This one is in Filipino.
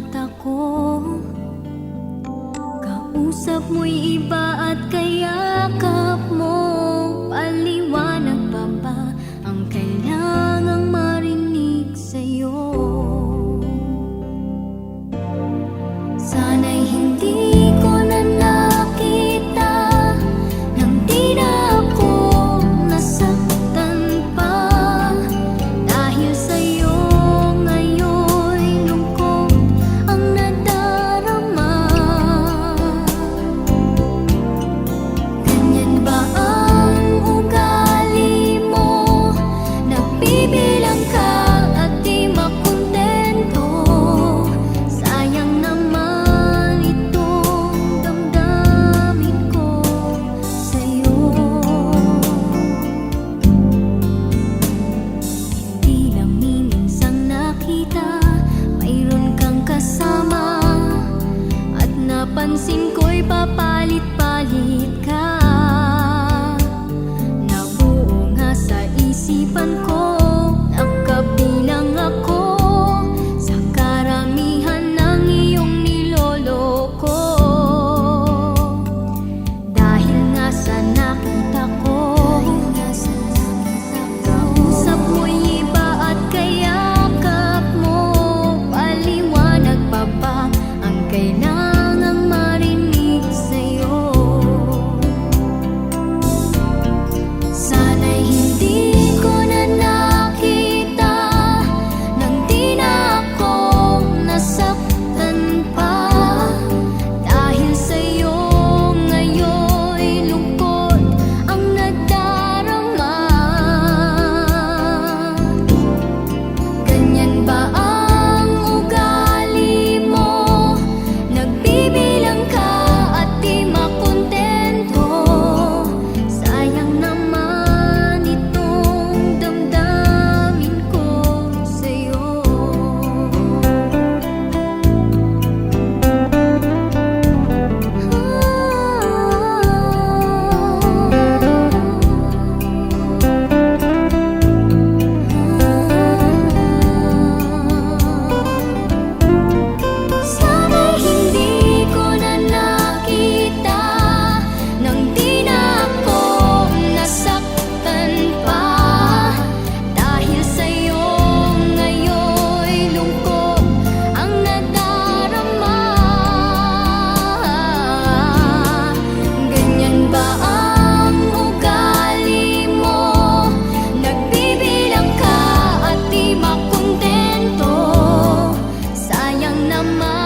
nakita ko, kausap mo'y iba at kayakap mo. Paliwanag pa ba ang kailangang marinig sa'yo? Sana'y hindi ko na nakita nang di na ako nasaktan pa. Dahil sa'yo ngayon'y lungkot ang nadarama. Ganyan ba ang ugali mo? Nagbibilang ka at di makontento. Sayang naman itong damdamin ko sa'yo. Hindi lang miminsang nakita, mayroon kang kasama. At napansin ko'y papalit-palit ka. Nabuo nga sa isipan ko, nakabilang ako sa karamihan ng iyong niloloko. Dahil nga sa nakita ko, kausap mo'y iba at kayakap mo. Paliwanag pa ba ang kailangang marinig sa'yo? Sana'y hindi ko na nakita nang di na ako nasaktan pa. Dahil sa'yo ngayon'y lungkot ang nadarama. Ganyan ba ang ugali mo? Nagbibilang ka at di makontento. Sayang naman itong damdamin ko sa'yo. Sana'y hindi ko na nakita nang di na ako nasaktan pa. Dahil sa'yo ngayon'y lungkot ang nadarama. Ganyan ba ang ugali mo? Nagbibilang ka at di makontento. Sayang naman